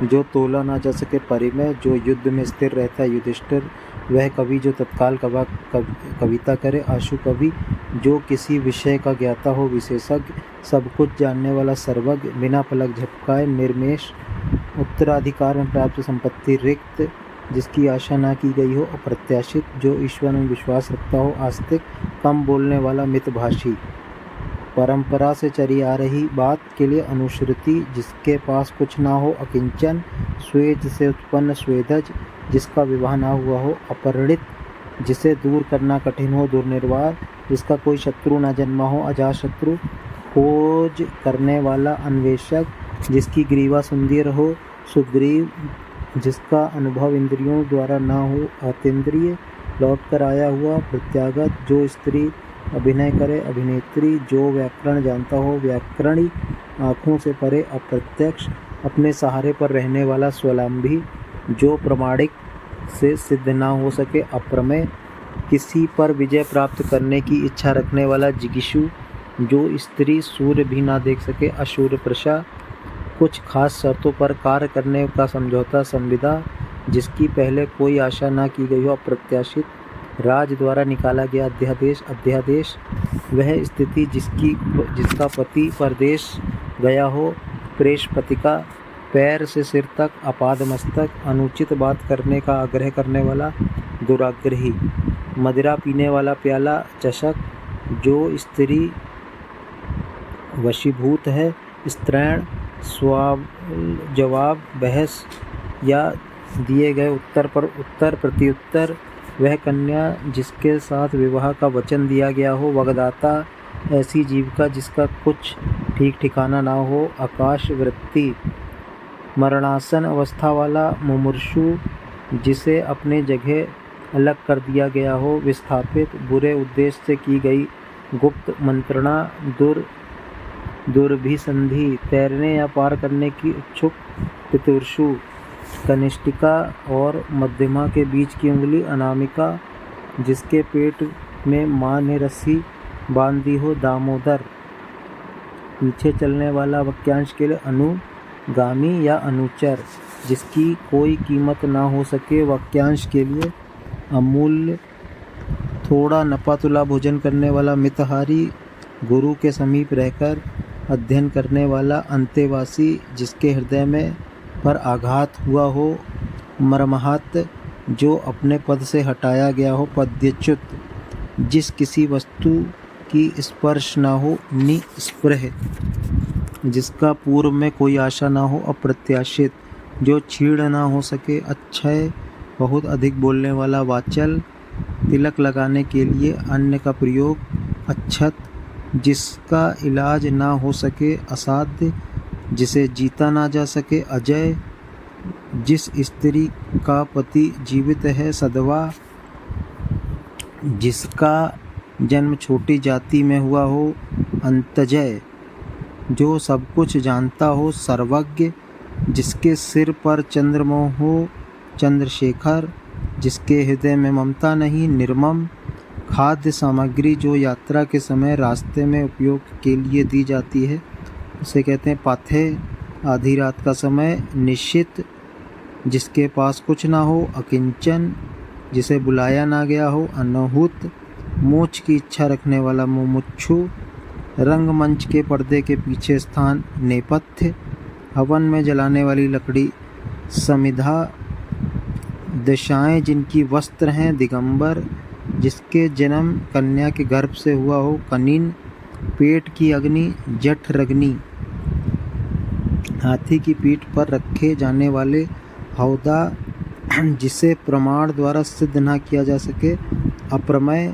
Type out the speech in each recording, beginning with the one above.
जो तोला ना जा सके परिमेय, जो युद्ध में स्थिर रहता है युधिष्ठिर, वह कवि जो तत्काल कविता करे, आशु कवि, जो किसी विषय का ज्ञाता हो विशेषज्ञ, सब कुछ जानने वाला सर्वज्ञ, बिना पलक झपकाए निर्मेष, उत्तराधिकार में प्राप्त संपत्ति रिक्त, जिसकी आशा ना की गई हो, अप्रत्याशित, जो ईश्वर में विश्वास रखता हो, आस्तिक, कम बोलने वाला, मितभाषी, परंपरा से चली आ रही बात के लिए अनुश्रुति, जिसके पास कुछ ना हो, अकिंचन, स्वेज से उत्पन्न स्वेदज, जिसका विवाह ना हुआ हो, अपरिणित, जिसे दूर करना कठिन हो, दुर्निर्वार, जिसका कोई शत्रु ना जन्मा हो, अजाशत्रु, खोज करने वाला, अन्वेषक, जिसकी ग्रीवा सुंदर हो, सुग्रीव, जिसका अनुभव इंद्रियों द्वारा ना हो, अतीन्द्रिय, लौट कर आया हुआ, प्रत्यागत, जो स्त्री अभिनय करे, अभिनेत्री, जो व्याकरण जानता हो, व्याकरणी, आँखों से परे, अप्रत्यक्ष, अपने सहारे पर रहने वाला, स्वावलंबी, जो प्रमाणिक से सिद्ध ना हो सके, अप्रमेय, किसी पर विजय प्राप्त करने की इच्छा रखने वाला, जिगीषु, जो स्त्री सूर्य भी ना देख सके, अशूरप्रशा, कुछ खास शर्तों पर कार्य करने का समझौता, संविदा, जिसकी पहले कोई आशा ना की गई हो, अप्रत्याशित, राज द्वारा निकाला गया अध्यादेश, अध्यादेश, वह स्थिति जिसका पति परदेश गया हो, प्रेषपतिका, पैर से सिर तक, अपाद मस्तक, अनुचित बात करने का आग्रह करने वाला, दुराग्रही, मदिरा पीने वाला प्याला, चषक, जो स्त्री वशीभूत है, स्त्रैण, जवाब, बहस या दिए गए उत्तर पर उत्तर प्रत्युत्तर, वह कन्या जिसके साथ विवाह का वचन दिया गया हो, वगदाता, ऐसी जीविका जिसका कुछ ठीक ठिकाना ना हो, आकाश वृत्ति, मरणासन अवस्था वाला, मुमुर्षु, जिसे अपने जगह अलग कर दिया गया हो, विस्थापित, बुरे उद्देश्य से की गई गुप्त मंत्रणा, दुर्भिसंधि, तैरने या पार करने की इच्छुक, पितुर्षु, कनिष्ठिका और मध्यमा के बीच की उंगली, अनामिका, जिसके पेट में माँ ने रस्सी बांधी हो, दामोदर, पीछे चलने वाला, वाक्यांश के लिए अनुगामी या अनुचर, जिसकी कोई कीमत ना हो सके, वाक्यांश के लिए अमूल्य, थोड़ा नपा तुला भोजन करने वाला, मितहारी, गुरु के समीप रहकर अध्ययन करने वाला, अंतेवासी, जिसके हृदय में पर आघात हुआ हो, मर्माहत, जो अपने पद से हटाया गया हो, पद्यच्युत, जिस किसी वस्तु की स्पर्श ना हो, निस्पृह, जिसका पूर्व में कोई आशा ना हो, अप्रत्याशित, जो छीड़ ना हो सके, अक्षय, बहुत अधिक बोलने वाला, वाचल, तिलक लगाने के लिए अन्न का प्रयोग, अच्छत, जिसका इलाज ना हो सके, असाध्य, जिसे जीता ना जा सके, अजय, जिस स्त्री का पति जीवित है, सधवा, जिसका जन्म छोटी जाति में हुआ हो, अंतजय, जो सब कुछ जानता हो, सर्वज्ञ, जिसके सिर पर चंद्रमोह हो, चंद्रशेखर, जिसके हृदय में ममता नहीं, निर्मम, खाद्य सामग्री जो यात्रा के समय रास्ते में उपयोग के लिए दी जाती है, उसे कहते हैं पाथे, आधी रात का समय, निश्चित, जिसके पास कुछ ना हो, अकिंचन, जिसे बुलाया ना गया हो, अनहूत, मोक्ष की इच्छा रखने वाला, मुमुक्षु, रंगमंच के पर्दे के पीछे स्थान, नेपथ्य, हवन में जलाने वाली लकड़ी, समिधा, दशाएं जिनकी वस्त्र हैं, दिगंबर, जिसके जन्म कन्या के गर्भ से हुआ हो, कनीन, पेट की अग्नि, जठरग्नि, हाथी की पीठ पर रखे जाने वाले, हौदा, जिसे प्रमाण द्वारा सिद्ध न किया जा सके, अप्रमेय,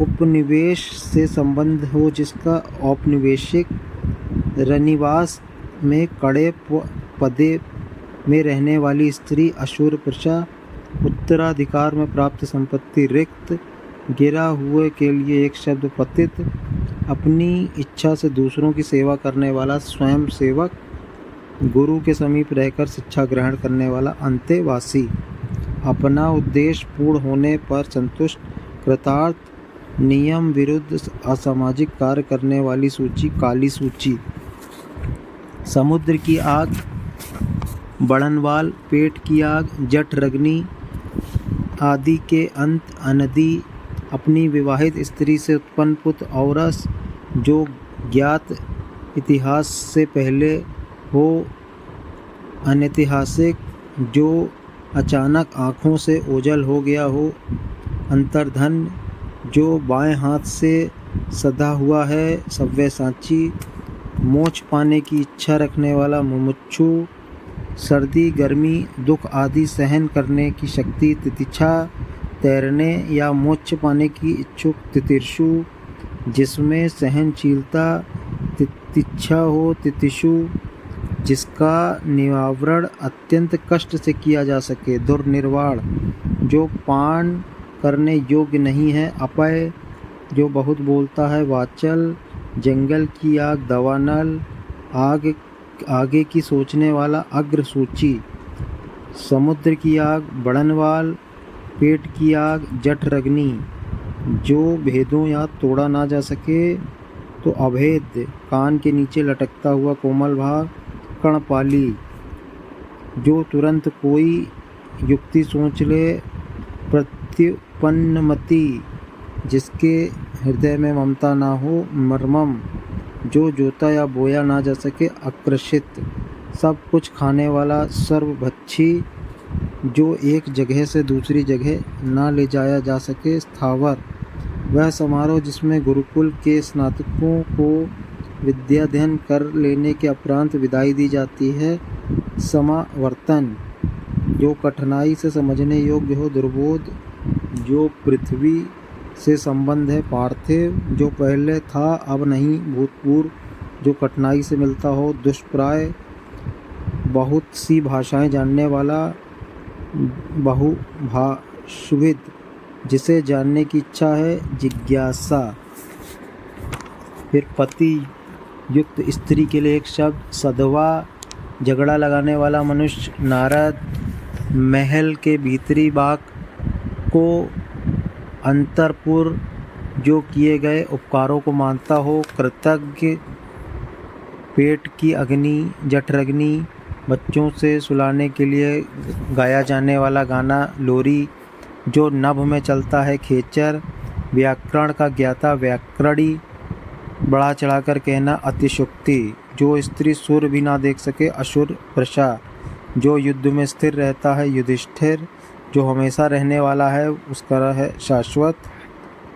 उपनिवेश से संबंध हो जिसका, औपनिवेशिक, रनिवास में कड़े पदे में रहने वाली स्त्री, अशूरप्रशा, उत्तराधिकार में प्राप्त संपत्ति रिक्त, गिरा हुए के लिए एक शब्द पतित, अपनी इच्छा से दूसरों की सेवा करने वाला, स्वयं सेवक, गुरु के समीप रहकर शिक्षा ग्रहण करने वाला, अंतेवासी, अपना उद्देश्य पूर्ण होने पर संतुष्ट, कृतार्थ, नियम विरुद्ध असामाजिक कार्य करने वाली सूची, काली सूची, समुद्र की आग, बड़नवाल, पेट की आग, जठरग्नि आदि के अंत अनदि अपनी विवाहित स्त्री से उत्पन्न पुत्र औरस, जो ज्ञात इतिहास से पहले हो, अनैतिहासिक जो अचानक आँखों से ओझल हो गया हो, अंतर्धन जो बाएं हाथ से सधा हुआ है, सव्यसाची मोक्ष पाने की इच्छा रखने वाला मुमुक्षु, सर्दी गर्मी दुख आदि सहन करने की शक्ति तितिक्षा, तैरने या मोक्ष पाने की इच्छुक तितिर्षु, जिसमें सहनशीलता तितिक्षा हो, तितिषु जिसका निवारण अत्यंत कष्ट से किया जा सके, दुर्निर्वाण जो पान करने योग्य नहीं है, अपय जो बहुत बोलता है, वाचल जंगल की आग, दवानल आगे की सोचने वाला, अग्रसूची समुद्र की आग, बड़नवाल पेट की आग, जठरग्नि जो भेदों या तोड़ा ना जा सके तो अभेद कान के नीचे लटकता हुआ कोमल भाग, कर्णपाली जो तुरंत कोई युक्ति सोच ले, प्रत्युपन्नमति जिसके हृदय में ममता ना हो, मर्मम जो जोता या बोया ना जा सके, आकर्षित सब कुछ खाने वाला, सर्वभक्षी जो एक जगह से दूसरी जगह ना ले जाया जा सके, स्थावर वह समारोह जिसमें गुरुकुल के स्नातकों को विद्याध्ययन कर लेने के उपरांत विदाई दी जाती है, समावर्तन जो कठिनाई से समझने योग्य हो, दुर्बोध जो पृथ्वी से संबंध है, पार्थिव जो पहले था अब नहीं, भूतपूर्व जो कठिनाई से मिलता हो, दुष्प्राय बहुत सी भाषाएं जानने वाला, बहुभाषुविद जिसे जानने की इच्छा है, जिज्ञासा। फिर पति युक्त स्त्री के लिए एक शब्द, सधवा झगड़ा लगाने वाला मनुष्य, नारद महल के भीतरी बाग को अंतरपुर जो किए गए उपकारों को मानता हो, कृतज्ञ पेट की अग्नि, जठरग्नि बच्चों से सुलाने के लिए गाया जाने वाला गाना, लोरी जो नभ में चलता है, खेचर व्याकरण का ज्ञाता, व्याकरणी बढ़ा चढ़ाकर कहना, अतिशुक्ति जो स्त्री सूर्य भी ना देख सके, असुर प्रशा जो युद्ध में स्थिर रहता है, युधिष्ठिर जो हमेशा रहने वाला है, उसका है शाश्वत,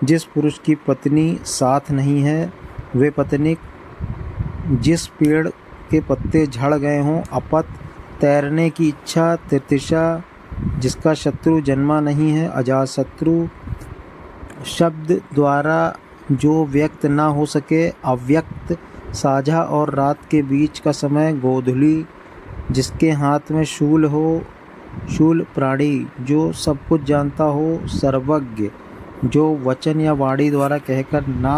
जिस पुरुष की पत्नी साथ नहीं है वे पत्निक, जिस पेड़ के पत्ते झड़ गए हों, अपत तैरने की इच्छा, तितिक्षा जिसका शत्रु जन्मा नहीं है, अजातशत्रु शब्द द्वारा जो व्यक्त ना हो सके, अव्यक्त साझा और रात के बीच का समय, गोधूली जिसके हाथ में शूल हो, शूल प्राणी जो सब कुछ जानता हो, सर्वज्ञ जो वचन या वाणी द्वारा कहकर ना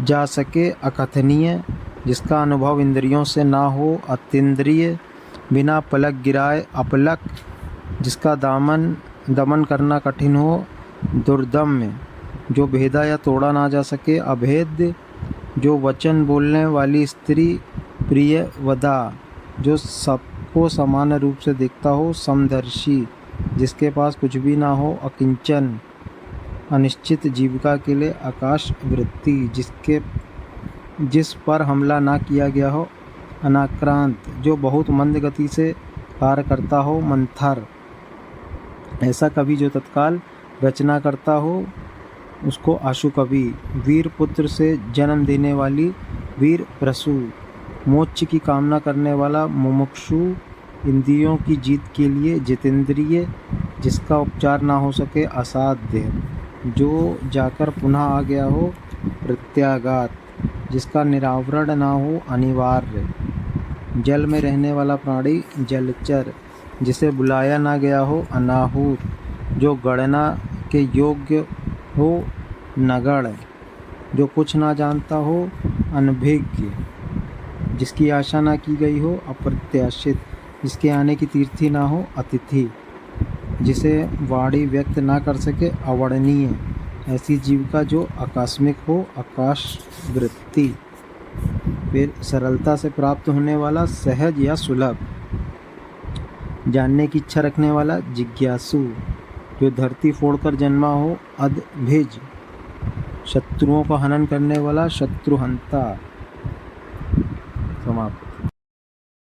जा सके, अकथनीय जिसका अनुभव इंद्रियों से ना हो, अतीन्द्रिय बिना पलक गिराए, अपलक जिसका दमन करना कठिन हो, दुर्दम्य जो भेदा या तोड़ा ना जा सके, अभेद्य जो वचन बोलने वाली स्त्री, प्रियवदा जो सबको समान रूप से देखता हो, समदर्शी जिसके पास कुछ भी ना हो, अकिंचन अनिश्चित जीविका के लिए, आकाश वृत्ति जिस पर हमला ना किया गया हो, अनाक्रांत जो बहुत मंद गति से कार्य करता हो, मंथर ऐसा कवि जो तत्काल रचना करता हो, उसको आशु कवि, वीर पुत्र से जन्म देने वाली वीर प्रसू, मोक्ष की कामना करने वाला मुमुक्षु, इंद्रियों की जीत के लिए जितेंद्रिय जिसका उपचार ना हो सके, असाध्य जो जाकर पुनः आ गया हो, प्रत्याघात जिसका निरावरण ना हो, अनिवार्य जल में रहने वाला प्राणी, जलचर जिसे बुलाया ना गया हो, अनाहूत जो गणना के योग्य हो, नगण्य जो कुछ ना जानता हो, अनभिज्ञ जिसकी आशा ना की गई हो, अप्रत्याशित जिसके आने की तीर्थी ना हो, अतिथि जिसे वाणी व्यक्त ना कर सके, अवर्णनीय ऐसी जीविका जो आकस्मिक हो, आकाश वृत्ति। फिर सरलता से प्राप्त होने वाला, सहज या सुलभ जानने की इच्छा रखने वाला जिज्ञासु, जो धरती फोड़कर जन्मा हो अदभिज, शत्रुओं का हनन करने वाला शत्रुहंता। समाप्त।